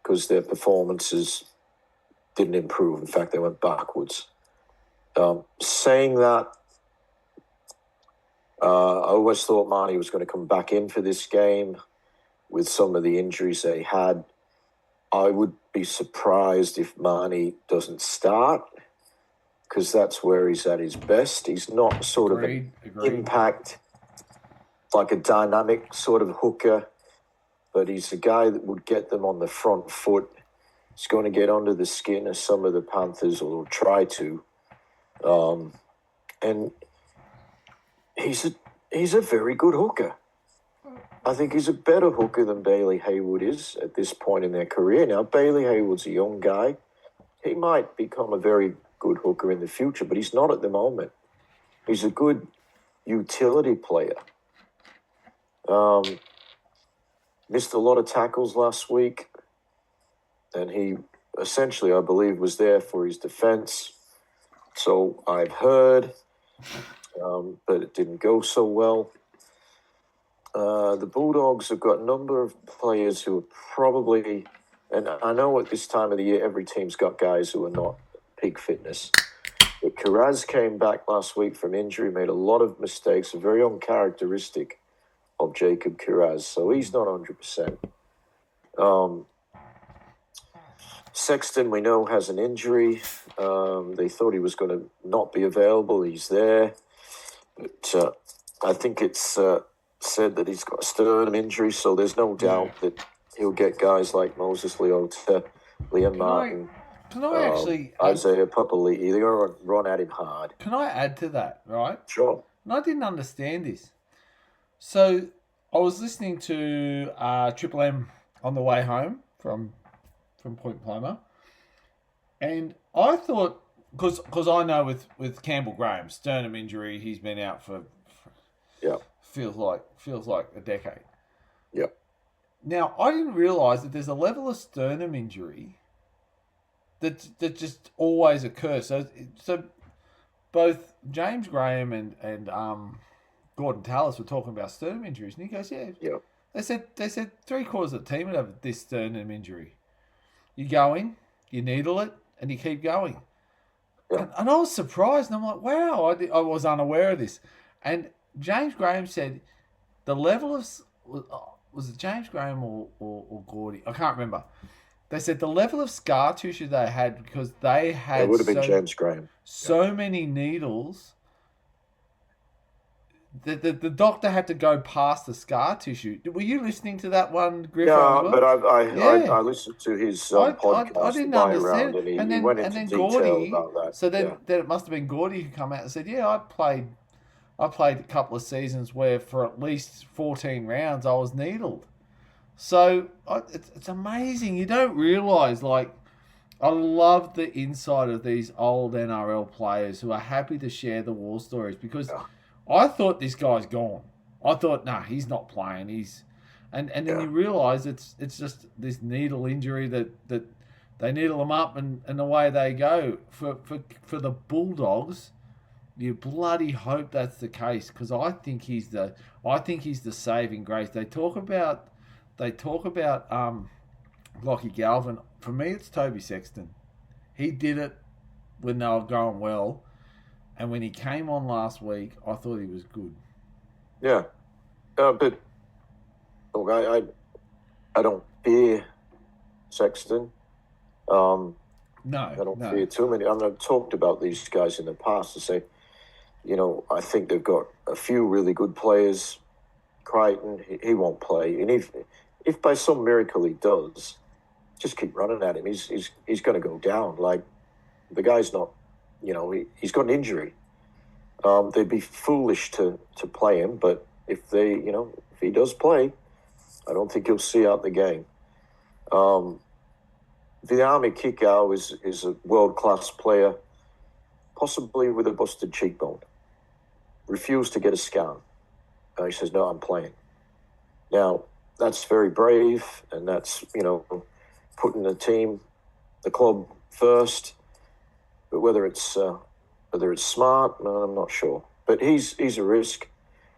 S2: because their performances didn't improve. In fact, they went backwards. Saying that, I always thought Marnie was going to come back in for this game with some of the injuries they had. I would be surprised if Marnie doesn't start because that's where he's at his best. He's not sort of an impact, like a dynamic sort of hooker, but he's a guy that would get them on the front foot. He's going to get under the skin of some of the Panthers, or try to. And he's a very good hooker. I think he's a better hooker than Bailey Hayward is at this point in their career. Now, Bailey Hayward's a young guy. He might become a very good hooker in the future, but he's not at the moment. He's a good utility player. Missed a lot of tackles last week, and he essentially, I believe, was there for his defense. So I've heard, but it didn't go so well. The Bulldogs have got a number of players who are probably, and I know at this time of the year, every team's got guys who are not peak fitness. But Kiraz came back last week from injury, made a lot of mistakes, very uncharacteristic of Jacob Kiraz. So he's not 100%. Sexton, we know, has an injury. They thought he was going to not be available. He's there. But I think it's said that he's got a sternum injury, so there's no doubt that he'll get guys like Moses Leota, Liam Martin,
S1: can I actually
S2: Isaiah Papali'i. They're going to run at him hard.
S1: Can I add to that, right?
S2: Sure.
S1: And I didn't understand this. So I was listening to Triple M on the way home from Point Paloma, and I thought, because I know with Campbell Graham, sternum injury, he's been out for feels like a decade.
S2: Yeah.
S1: Now I didn't realise that there's a level of sternum injury that just always occurs. So both James Graham and Gordon Tallis were talking about sternum injuries, and he goes, yeah. They said 3/4 of the team would have this sternum injury. You go in, you needle it, and you keep going. Yeah. And I was surprised, and I'm like, wow, I was unaware of this. And James Graham said the level of, was it James Graham or Gordy? I can't remember. They said the level of scar tissue they had because they had
S2: it would have been James Graham.
S1: So many needles. The doctor had to go past the scar tissue. Were you listening to that one, Griffo?
S2: Yeah, well? But I listened to his podcast.
S1: I didn't understand.
S2: And he went into detail
S1: Gordy,
S2: about that.
S1: So then it must have been Gordy who come out and said, yeah, I played a couple of seasons where for at least 14 rounds I was needled. So it's amazing. You don't realise, like, I love the insight of these old NRL players who are happy to share the war stories because I thought this guy's gone. I thought, nah, he's not playing. And then you realise it's just this needle injury that they needle him up and away they go. For the Bulldogs, you bloody hope that's the case because I think he's the saving grace. They talk about Lockie Galvin. For me, it's Toby Sexton. He did it when they were going well. And when he came on last week, I thought he was good.
S2: Yeah. But look, I don't fear Sexton.
S1: No.
S2: I don't fear too many. I mean, I've talked about these guys in the past to say, I think they've got a few really good players. Crichton, he won't play. And if by some miracle he does, just keep running at him. He's going to go down. Like, the guy's not, he's got an injury. They'd be foolish to play him, but if he does play, I don't think he'll see out the game. The Army Kikau is a world-class player, possibly with a busted cheekbone. Refused to get a scan. He says, no, I'm playing. Now, that's very brave, and that's, putting the club first. But whether it's smart, I'm not sure. But he's a risk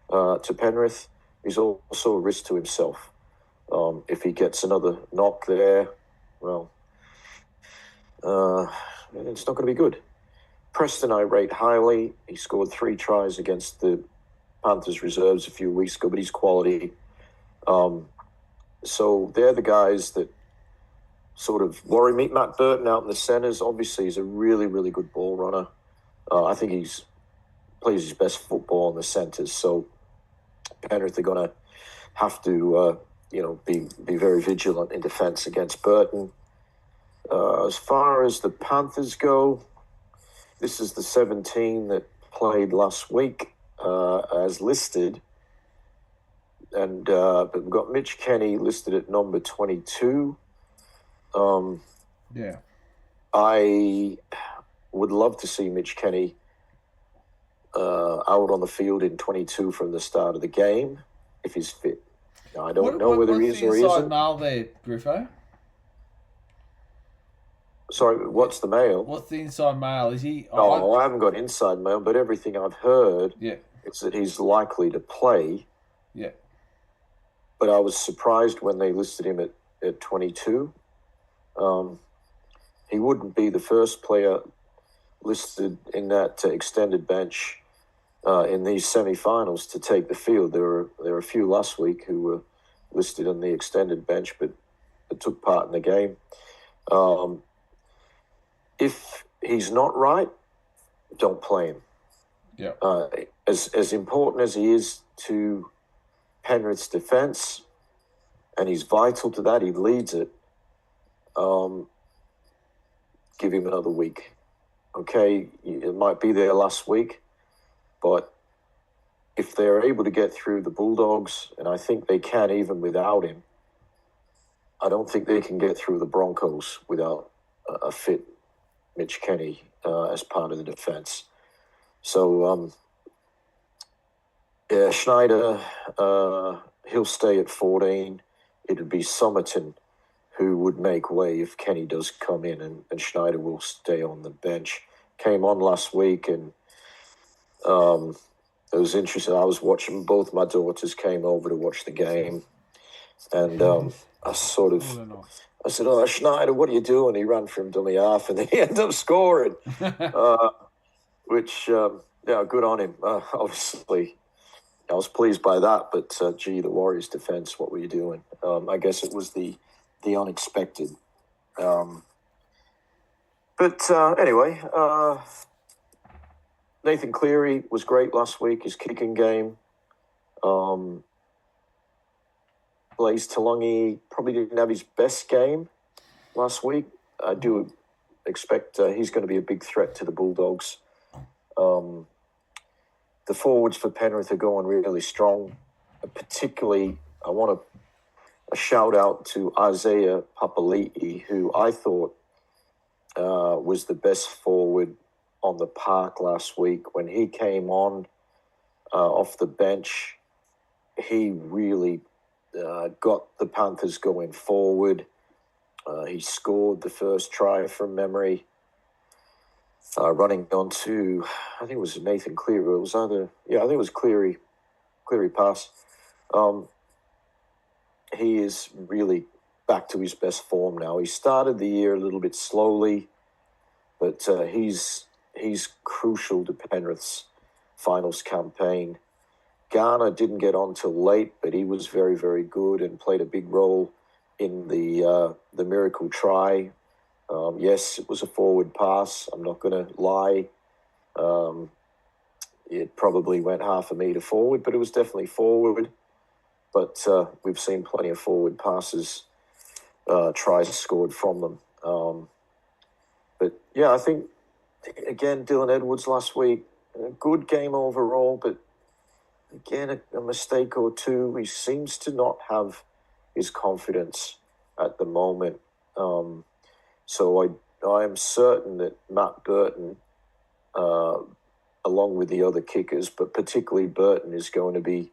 S2: to Penrith. He's also a risk to himself. If he gets another knock there, well, it's not going to be good. Preston I rate highly. He scored 3 tries against the Panthers reserves a few weeks ago, but he's quality. So they're the guys that sort of worry me. Matt Burton out in the centres, obviously, he's a really, really good ball runner. I think he's plays his best football in the centres. So Penrith are going to have to, be very vigilant in defence against Burton. As far as the Panthers go, this is the 17 that played last week as listed. And but we've got Mitch Kenny listed at number 22.
S1: Yeah.
S2: I would love to see Mitch Kenny out on the field in 22 from the start of the game if he's fit. Now, I don't know whether he is or he
S1: What's the inside
S2: isn't.
S1: mail there, Griffo?
S2: Sorry, what's the mail?
S1: What's the inside mail? Is he?
S2: Oh, I haven't got inside mail, but everything I've heard is that he's likely to play.
S1: Yeah.
S2: But I was surprised when they listed him at 22. He wouldn't be the first player listed in that extended bench in these semi-finals to take the field. There were a few last week who were listed on the extended bench, but took part in the game. If he's not right, don't play him.
S1: Yeah.
S2: As important as he is to Penrith's defence, and he's vital to that, he leads it. Give him another week. Okay, it might be there last week, but if they're able to get through the Bulldogs, and I think they can even without him, I don't think they can get through the Broncos without a fit Mitch Kenny as part of the defence. So, Schneider, he'll stay at 14. It'd be Somerton who would make way if Kenny does come in, and Schneider will stay on the bench. Came on last week, and it was interesting. I was watching, both my daughters came over to watch the game, and I said, "Oh, Schneider, what are you doing?" He ran from dummy half, and then he ended up scoring, which, good on him. Obviously, I was pleased by that, but the Warriors' defense, what were you doing? I guess it was the unexpected. Anyway, Nathan Cleary was great last week, his kicking game. Blaze Talungi probably didn't have his best game last week. I do expect he's going to be a big threat to the Bulldogs. The forwards for Penrith are going really strong. Particularly, I want a shout out to Isaiah Papali'i, who I thought was the best forward on the park last week. When he came on off the bench, he really got the Panthers going forward. He scored the first try from memory, running onto, I think it was Nathan Cleary. It was I think it was Cleary pass. He is really back to his best form now. He started the year a little bit slowly, but he's crucial to Penrith's finals campaign. Garner didn't get on till late, but he was very, very good and played a big role in the miracle try. Yes, it was a forward pass. I'm not going to lie. It probably went half a metre forward, but it was definitely forward. But we've seen plenty of forward passes, tries scored from them. But yeah, I think, again, Dylan Edwards last week, a good game overall, but again, a mistake or two. He seems to not have his confidence at the moment. So I am certain that Matt Burton, along with the other kickers, but particularly Burton, is going to be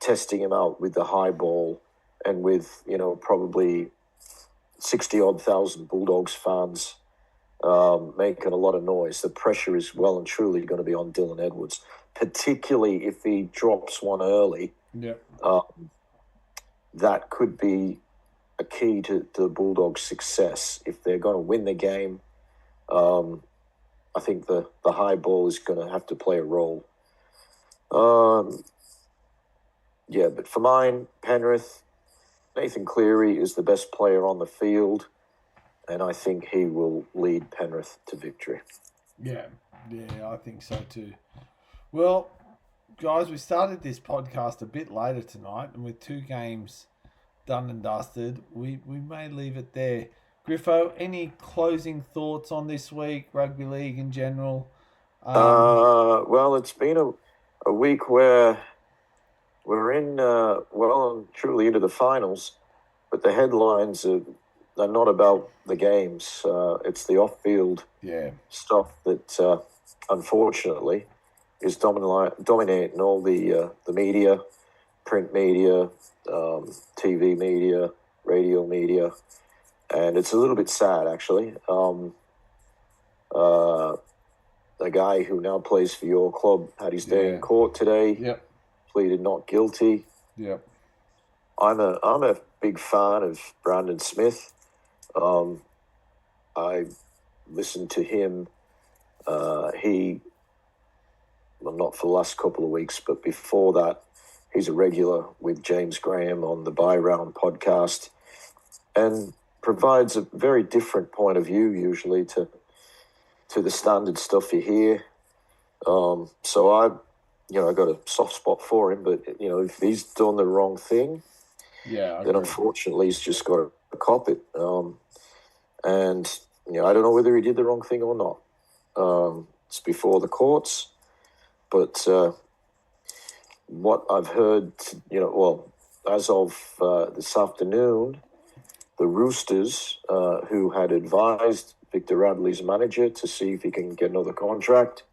S2: testing him out with the high ball, and with, probably 60-odd thousand Bulldogs fans making a lot of noise. The pressure is well and truly going to be on Dylan Edwards, particularly if he drops one early.
S1: Yeah.
S2: That could be a key to the Bulldogs' success. If they're going to win the game, I think the high ball is going to have to play a role. But for mine, Penrith, Nathan Cleary is the best player on the field, and I think he will lead Penrith to victory.
S1: Yeah, I think so too. Well, guys, we started this podcast a bit later tonight, and with 2 games done and dusted, we may leave it there. Griffo, any closing thoughts on this week, Rugby League in general?
S2: Well, it's been a week where we're in well and truly into the finals, but the headlines are not about the games. It's the off-field stuff that, unfortunately, is dominating all the media, print media, TV media, radio media, and it's a little bit sad, actually. A guy who now plays for your club had his day in court today.
S1: Yep.
S2: Pleaded not guilty.
S1: Yep.
S2: I'm a big fan of Brandon Smith. I listened to him. Well, not for the last couple of weeks, but before that, he's a regular with James Graham on the Buy Round podcast, and provides a very different point of view usually to the standard stuff you hear. So I got a soft spot for him, but if he's done the wrong thing, then unfortunately he's just got to cop it. And I don't know whether he did the wrong thing or not. It's before the courts, but what I've heard, as of this afternoon, the Roosters, who had advised Victor Radley's manager to see if he can get another contract,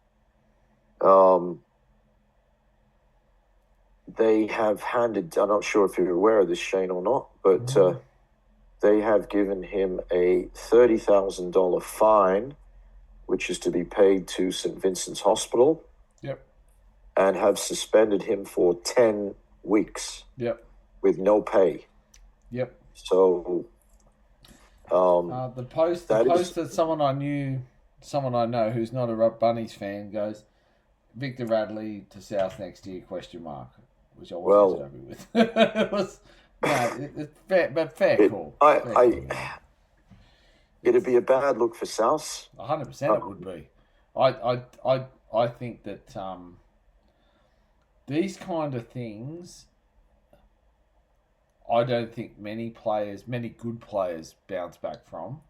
S2: they have handed, I'm not sure if you're aware of this, Shane, or not, but they have given him a $30,000 fine, which is to be paid to St. Vincent's Hospital.
S1: Yep.
S2: And have suspended him for 10 weeks.
S1: Yep.
S2: With no pay.
S1: Yep.
S2: So
S1: the post that someone I know who's not a Bunnies fan goes, Victor Radley to South next year, ? Which I wasn't happy with. It was it's fair, but fair call.
S2: It'd be a bad look for South.
S1: 100% it would be. I think that these kind of things, I don't think many good players bounce back from.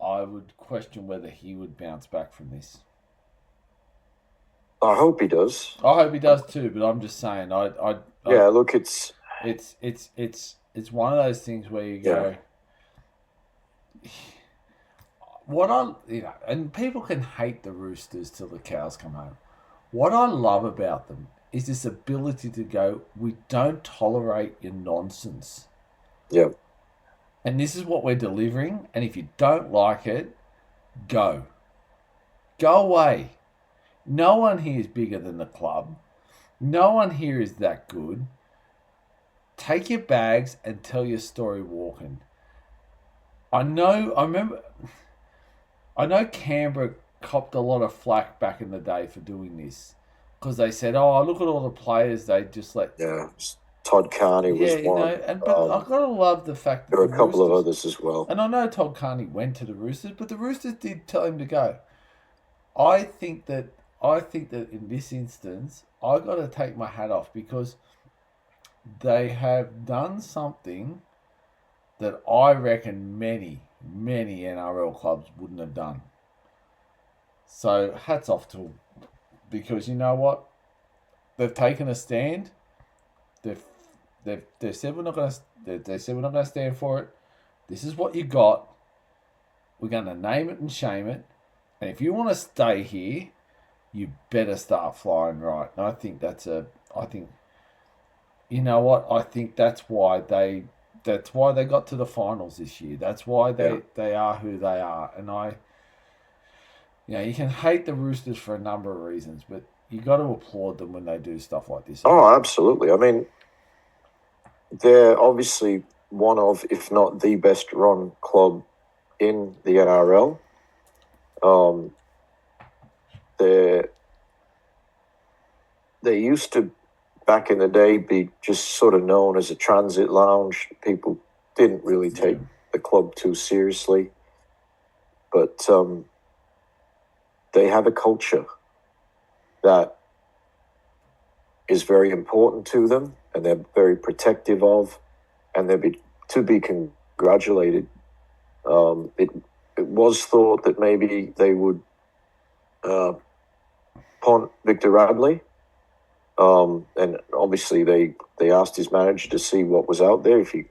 S1: I would question whether he would bounce back from this.
S2: I hope he does.
S1: I hope he does too, but I'm just saying.
S2: Look, it's
S1: one of those things where you go. And people can hate the Roosters till the cows come home. What I love about them is this ability to go, we don't tolerate your nonsense.
S2: Yeah.
S1: And this is what we're delivering. And if you don't like it, go. Go away. No one here is bigger than the club. No one here is that good. Take your bags and tell your story walking. I know Canberra copped a lot of flack back in the day for doing this because they said, "Oh, look at all the players they just let."
S2: Yeah, Todd Carney was one.
S1: But I've got to love the fact that
S2: there are a couple of others as well.
S1: And I know Todd Carney went to the Roosters, but the Roosters did tell him to go. I think that in this instance, I got to take my hat off because they have done something that I reckon many NRL clubs wouldn't have done. So hats off to them, because you know what? They've taken a stand. They said we're not going to stand for it. This is what you got. We're going to name it and shame it. And if you want to stay here, you better start flying right. And I think you know what? I think that's why they got to the finals this year. That's why they are who they are. And you can hate the Roosters for a number of reasons, but you got to applaud them when they do stuff like this.
S2: Oh, absolutely. I mean, they're obviously one of, if not the best run club in the NRL. They used to, back in the day, be just sort of known as a transit lounge. People didn't really take the club too seriously. But they have a culture that is very important to them, and they're very protective of, and they're to be congratulated. It was thought that maybe they would punt Victor Radley. And obviously they asked his manager to see what was out there. If he,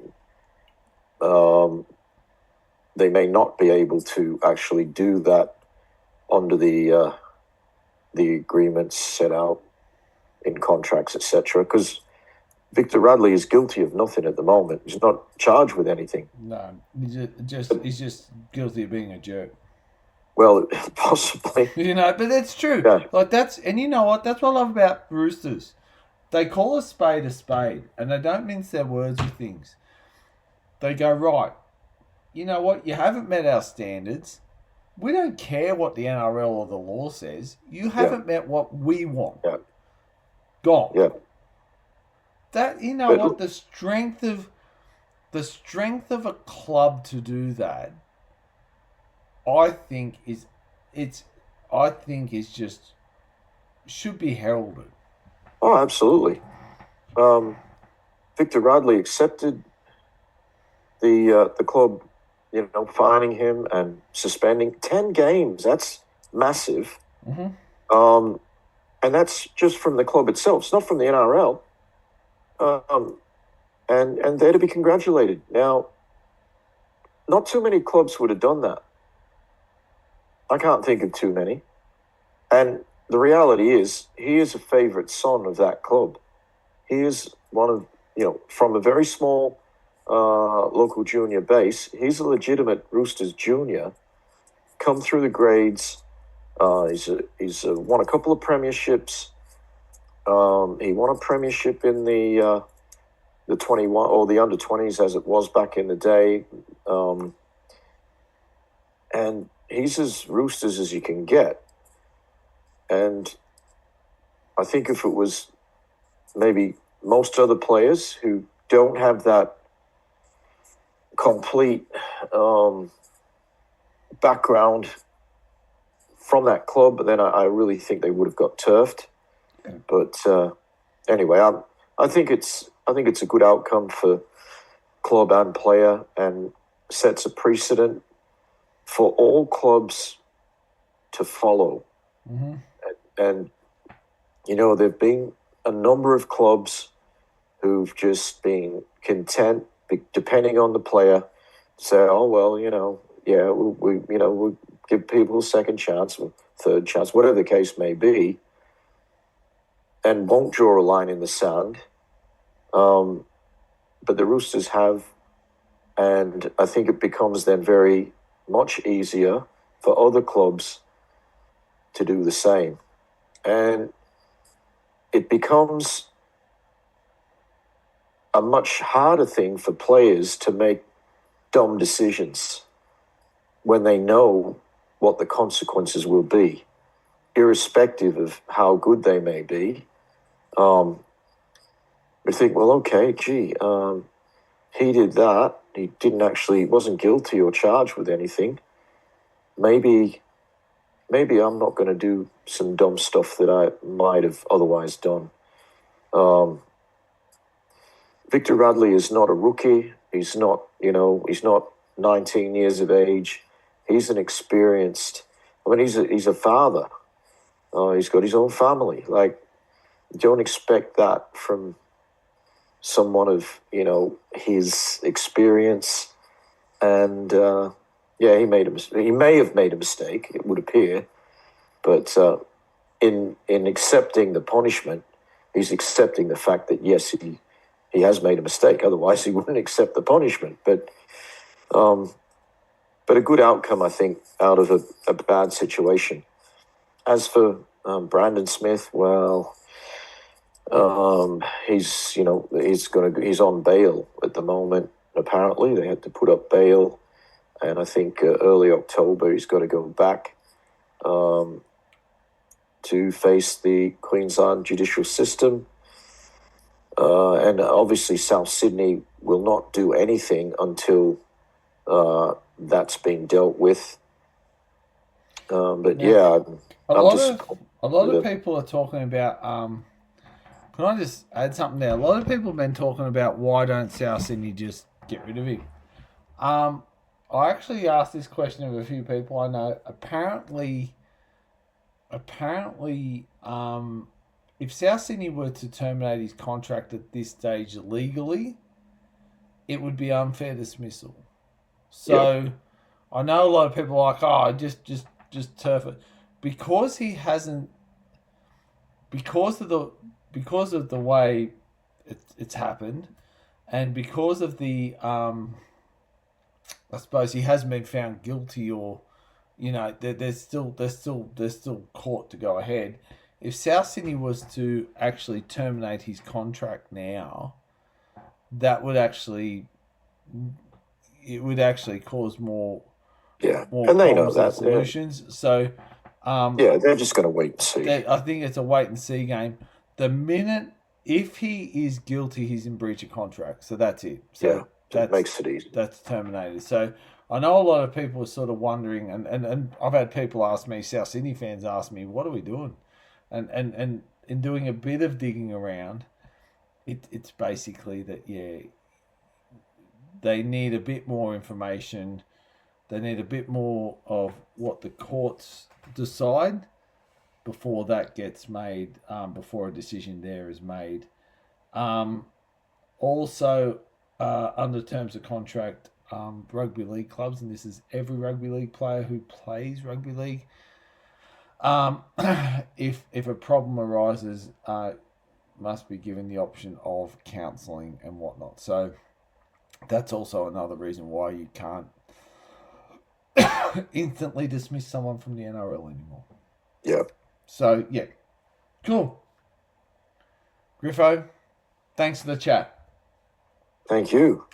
S2: they may not be able to actually do that under the agreements set out in contracts, etc. Because Victor Radley is guilty of nothing at the moment. He's not charged with anything.
S1: No, he's just guilty of being a jerk.
S2: Well, possibly.
S1: But that's true.
S2: Yeah.
S1: Like and you know what? That's what I love about Roosters. They call a spade, and they don't mince their words with things. They go, right, you know what? You haven't met our standards. We don't care what the NRL or the law says. You haven't met what we want.
S2: Yeah.
S1: Gone.
S2: Yeah.
S1: That what the strength of a club to do that, I think is just should be heralded.
S2: Oh, absolutely. Victor Radley accepted the club, fining him and suspending 10 games. That's massive.
S1: Mm-hmm.
S2: And that's just from the club itself. It's not from the NRL. And they're to be congratulated. Now, not too many clubs would have done that. I can't think of too many. And the reality is, he is a favourite son of that club. He is one of, from a very small local junior base, he's a legitimate Roosters junior, come through the grades. He's won a couple of premierships. He won a premiership in the 21 or the under-20s as it was back in the day. And he's as Roosters as you can get. And I think if it was maybe most other players who don't have that complete background from that club, then I really think they would have got turfed. But anyway, I think it's a good outcome for club and player, and sets a precedent for all clubs to follow.
S1: Mm-hmm.
S2: And there've been a number of clubs who've just been content, depending on the player, say, oh well, we'll give people a second chance, or third chance, whatever the case may be, and won't draw a line in the sand. But the Roosters have, and I think it becomes then very much easier for other clubs to do the same. And it becomes a much harder thing for players to make dumb decisions when they know what the consequences will be, irrespective of how good they may be. We think, well, okay, he did that. He wasn't guilty or charged with anything. Maybe I'm not going to do some dumb stuff that I might have otherwise done. Victor Radley is not a rookie. He's not 19 years of age. He's an experienced. He's a father. He's got his own family. Like, don't expect that from someone of his experience. And he made a mistake. He may have made a mistake, it would appear, but in accepting the punishment, he's accepting the fact that yes, he has made a mistake. Otherwise, he wouldn't accept the punishment. But a good outcome, I think, out of a bad situation. As for Brandon Smith, well, he's on bail at the moment. Apparently, they had to put up bail, and I think early October he's got to go back to face the Queensland judicial system. And obviously, South Sydney will not do anything until that's been dealt with. But yeah,
S1: a lot of people are talking about. Can I just add something there? A lot of people have been talking about why don't South Sydney just get rid of him. I actually asked this question of a few people I know. Apparently, apparently, if South Sydney were to terminate his contract at this stage legally, it would be unfair dismissal. So
S2: Yep.
S1: I know a lot of people are like, oh, just turf it, because he hasn't, because of the way it's happened, and because of the I suppose he hasn't been found guilty, or there's still court to go ahead. If South Sydney was to actually terminate his contract now, that would actually cause more
S2: Yeah. And they know
S1: problems than
S2: that.
S1: solutions. So
S2: Yeah, they're just going to wait and see.
S1: I think it's a wait and see game. The minute, if he is guilty, he's in breach of contract. So that's it. So
S2: that makes it easy.
S1: That's terminated. So I know a lot of people are sort of wondering, and I've had people ask me, South Sydney fans ask me, what are we doing? And in doing a bit of digging around, it's basically that, they need a bit more information. They need a bit more of what the courts decide before that gets made, before a decision there is made. Also, under terms of contract, rugby league clubs, and this is every rugby league player who plays rugby league, if a problem arises, must be given the option of counselling and whatnot. So that's also another reason why you can't instantly dismiss someone from the NRL anymore.
S2: Yeah.
S1: So, yeah. Cool. Griffo, thanks for the chat.
S2: Thank you.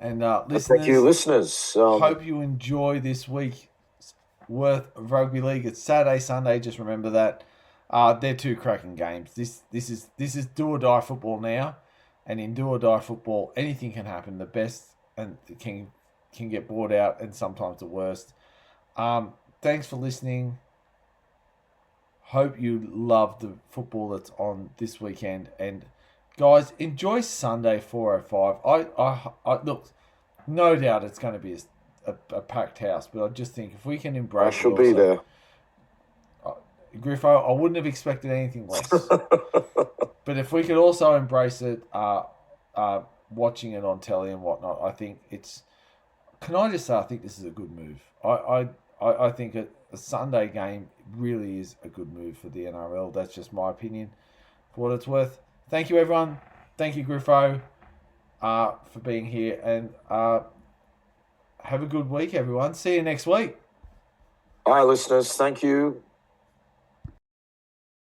S1: And listeners,
S2: thank you, listeners.
S1: Hope you enjoy this week's worth of rugby league. It's Saturday, Sunday. Just remember that. They're two cracking games. This is do or die football now, and in do or die football, anything can happen. The best and can get bought out, and sometimes the worst. Thanks for listening. Hope you love the football that's on this weekend, and guys, enjoy Sunday 4:05. I look, no doubt it's going to be a packed house, but I just think if we can embrace,
S2: I shall be there.
S1: Griffo, I wouldn't have expected anything less. But if we could also embrace it, watching it on telly and whatnot, I think it's. Can I just say, I think this is a good move. I think a Sunday game really is a good move for the NRL. That's just my opinion. For what it's worth, thank you everyone. Thank you, Griffo, for being here, and have a good week, everyone. See you next week.
S2: All right, listeners. Thank you.